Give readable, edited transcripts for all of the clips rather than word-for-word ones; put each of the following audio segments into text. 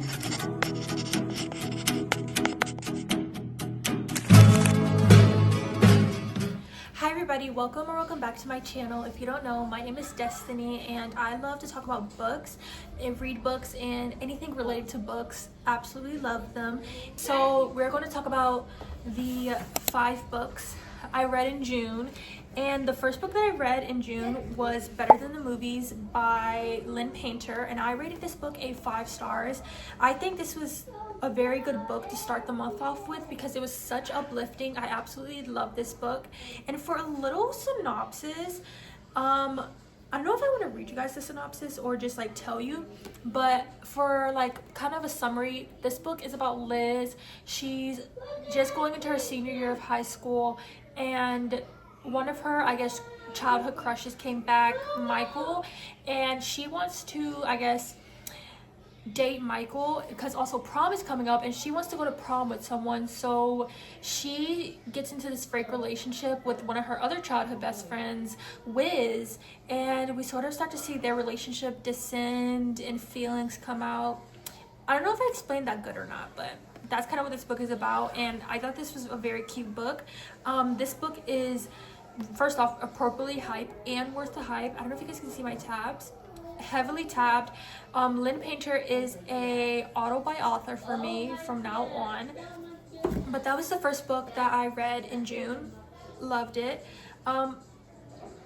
Hi everybody, welcome back to my channel. If you don't know, my name is Destiny and I love to talk about books and read books and anything related to books. Absolutely love them. So we're going to talk about the 5 books I read in June. And the first book that I read in June was Better Than the Movies by Lynn Painter, and I rated this book a 5 stars. I think this was a very good book to start the month off with because it was such uplifting. I absolutely love this book. And for a little synopsis, I don't know if I want to read you guys the synopsis or just like tell you, but for like kind of a summary, this book is about Liz. She's just going into her senior year of high school, and one of her, I guess, childhood crushes came back, Michael, and she wants to, I guess, date Michael because also prom is coming up and she wants to go to prom with someone. So she gets into this fake relationship with one of her other childhood best friends, Wiz, and we sort of start to see their relationship descend and feelings come out. I don't know if I explained that good or not, but that's kind of what this book is about, and I thought this was a very cute book. This book is, first off, appropriately hype and worth the hype. I don't know if you guys can see my tabs. Heavily tabbed. Lynn Painter is a auto by author for me from now on. But that was the first book that I read in June. Loved it. I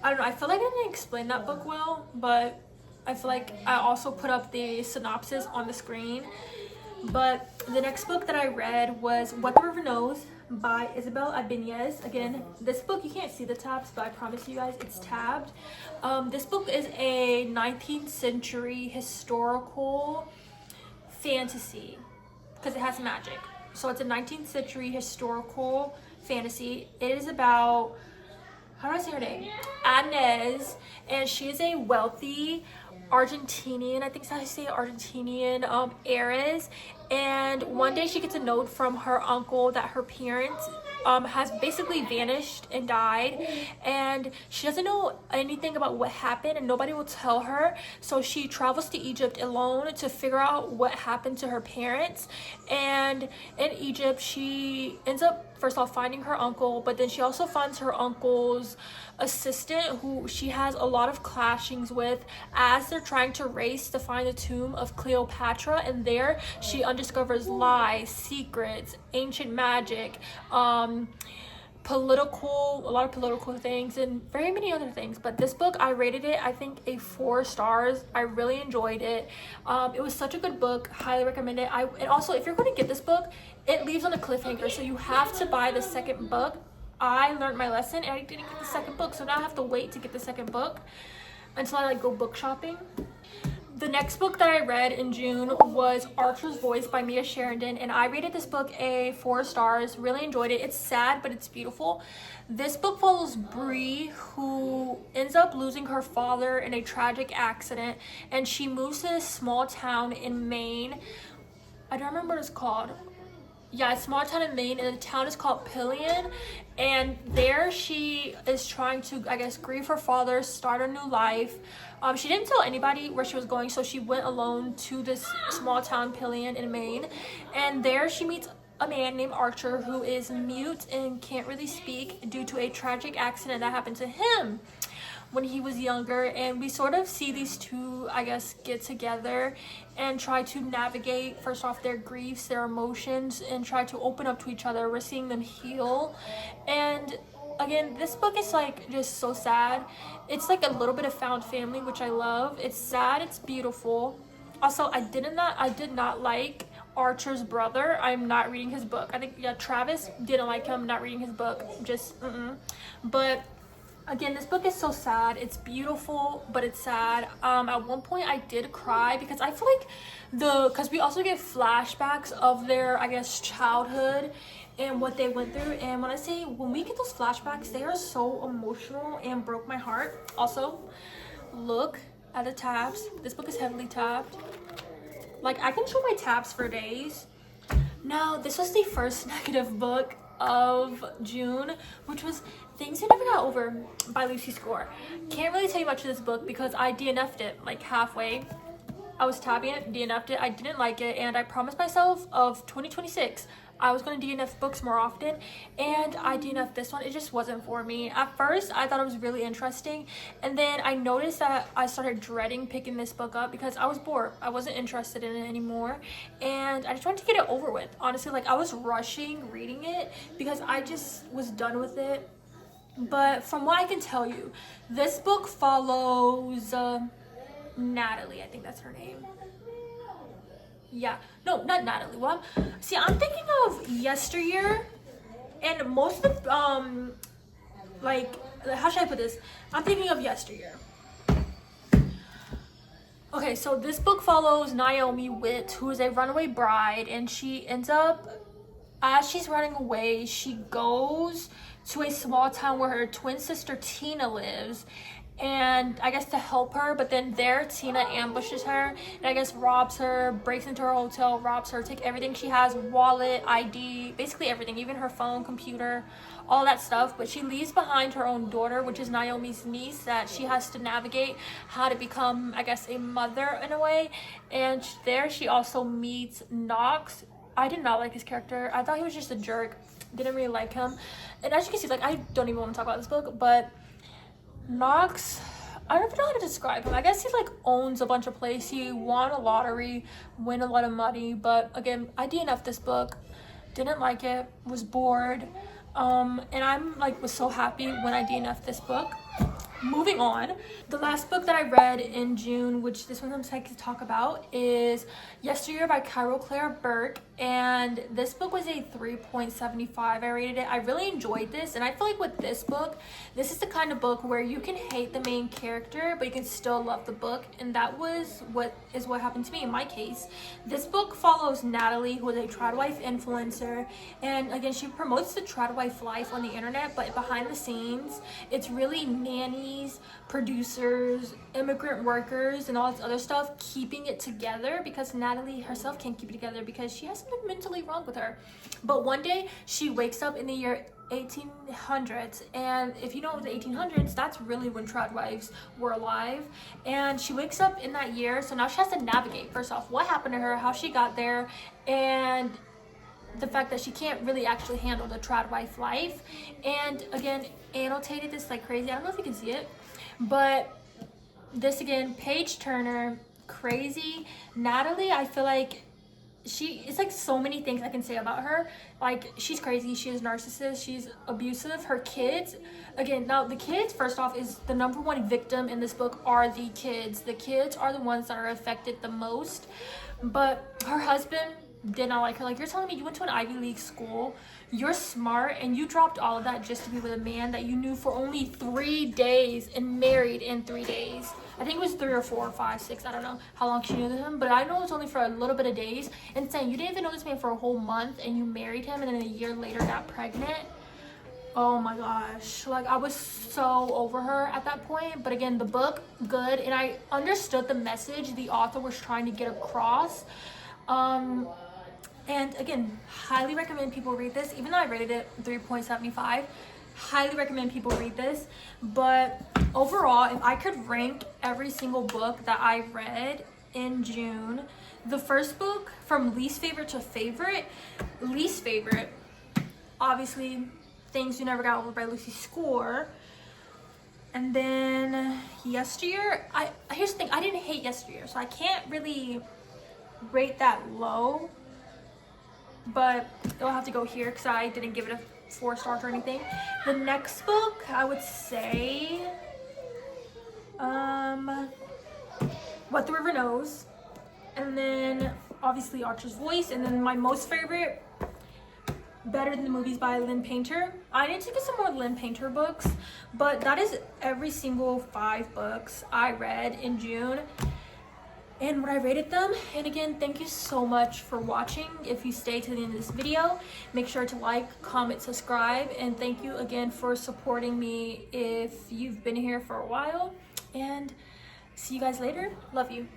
don't know, I feel like I didn't explain that book well, but I feel like I also put up the synopsis on the screen. But the next book that I read was What the River Knows by Isabel Ibanez. Again, this book, you can't see the tabs, but I promise you guys it's tabbed. This book is a 19th century historical fantasy because it has magic. So it's a 19th century historical fantasy. It is about, how do I say her name? Inez, and she is a wealthy Argentinian, I think that's how you say it, Argentinian heiress. And one day she gets a note from her uncle that her parents has basically vanished and died, and she doesn't know anything about what happened and nobody will tell her. So she travels to Egypt alone to figure out what happened to her parents. And in Egypt she ends up first off finding her uncle, but then she also finds her uncle's assistant who she has a lot of clashings with as they're trying to race to find the tomb of Cleopatra. And there she undiscovers lies, secrets, ancient magic, a lot of political things and very many other things. But this book, I rated it, I think, a 4 stars. I really enjoyed it. It was such a good book. Highly recommend it. And also, if you're going to get this book, it leaves on a cliffhanger, so you have to buy the second book. I learned my lesson and I didn't get the second book, so now I have to wait to get the second book until I go book shopping. The next book that I read in June was Archer's Voice by Mia Sheridan, and I rated this book a 4 stars. Really enjoyed it. It's sad, but it's beautiful. This book follows Bree, who ends up losing her father in a tragic accident, and she moves to this small town in Maine. I don't remember what it's called. Yeah, it's a small town in Maine, and the town is called Pillion. And there she is trying to, I guess, grieve her father, start a new life. She didn't tell anybody where she was going, so she went alone to this small town, Pillion, in Maine. And there she meets a man named Archer who is mute and can't really speak due to a tragic accident that happened to him when he was younger. And we sort of see these two, I guess, get together and try to navigate, first off, their griefs, their emotions, and try to open up to each other. We're seeing them heal. And again, this book is like just so sad. It's like a little bit of found family, which I love. It's sad, it's beautiful. Also, I did not like Archer's brother. I'm not reading his book. I think, yeah, Travis didn't like him. Not reading his book. Just But again, this book is so sad. It's beautiful, but it's sad. At one point I did cry because I feel like because we also get flashbacks of their, I guess, childhood and what they went through. And when we get those flashbacks, they are so emotional and broke my heart. Also, look at the tabs. This book is heavily tabbed. Like, I can show my tabs for days. Now, this was the first negative book of June, which was Things You Never Got Over by Lucy Score. Can't really tell you much of this book because I DNF'd it like halfway. I was tabbing it, DNF'd it, I didn't like it, and I promised myself of 2026 I was going to DNF books more often, and I DNF'd this one. It just wasn't for me. At first, I thought it was really interesting, and then I noticed that I started dreading picking this book up because I was bored. I wasn't interested in it anymore, and I just wanted to get it over with. Honestly, like, I was rushing reading it because I just was done with it. But from what I can tell you, this book follows Natalie, I think that's her name. Yeah, no, not Natalie. Well, see, I'm thinking of Yesteryear, and most of like, how should I put this? I'm thinking of Yesteryear. Okay, so this book follows Naomi Witt, who is a runaway bride, and she ends up, as she's running away, she goes to a small town where her twin sister Tina lives, and I guess to help her, but then there Tina ambushes her and I guess robs her, breaks into her hotel, robs her, take everything she has, wallet, ID, basically everything, even her phone, computer, all that stuff. But she leaves behind her own daughter, which is Naomi's niece, that she has to navigate how to become, I guess, a mother in a way. And there she also meets Knox. I did not like his character. I thought he was just a jerk. Didn't really like him. And as you can see, like, I don't even want to talk about this book, but Knox, I don't know how to describe him. I guess he like owns a bunch of places. He won a lottery, win a lot of money. But again, I DNF'd this book, didn't like it, was bored. And I'm like was so happy when I DNF'd this book. Moving on, the last book that I read in June, which this one I'm excited to talk about, is Yesteryear by Carol Claire Burke, and this book was a 3.75. I rated it. I really enjoyed this, and I feel like with this book, this is the kind of book where you can hate the main character, but you can still love the book, and that was what happened to me in my case. This book follows Natalie, who is a tradwife influencer, and again, she promotes the tradwife life on the internet, but behind the scenes, it's really nannies, producers, immigrant workers, and all this other stuff keeping it together, because Natalie herself can't keep it together because she has something mentally wrong with her. But one day she wakes up in the year 1800s, and if you know the 1800s, that's really when tradwives were alive, and she wakes up in that year. So now she has to navigate, first off, what happened to her, how she got there, and the fact that she can't really actually handle the tradwife life. And again, annotated this like crazy. I don't know if you can see it, but this again, page turner, crazy. Natalie, I feel like it's like so many things I can say about her. Like, she's crazy, she is narcissist, she's abusive. Her kids, again, now the kids, first off, is the number one victim in this book are the kids. The kids are the ones that are affected the most. But her husband did not like her. Like, you're telling me you went to an Ivy League school, you're smart, and you dropped all of that just to be with a man that you knew for only 3 days and married in 3 days. I think it was 3 or 4 or 5, 6. I don't know how long she knew him, but I know it was only for a little bit of days. And saying you didn't even know this man for a whole month and you married him and then a year later got pregnant. Oh my gosh. Like, I was so over her at that point. But again, the book, good. And I understood the message the author was trying to get across. And again, highly recommend people read this. Even though I rated it 3.75, highly recommend people read this. But overall, if I could rank every single book that I read in June, the first book from least favorite to favorite, least favorite, obviously, Things You Never Got Over by Lucy Score. And then Yesteryear, here's the thing, I didn't hate Yesteryear, so I can't really rate that low, but it'll have to go here because I didn't give it a 4 stars or anything. The next book, I would say, What the River Knows, and then obviously Archer's Voice, and then my most favorite, Better Than the Movies by Lynn Painter. I need to get some more Lynn Painter books, but that is every single 5 books I read in June and what I rated them. And again, thank you so much for watching. If you stay to the end of this video, make sure to like, comment, subscribe, and thank you again for supporting me if you've been here for a while. And see you guys later. Love you.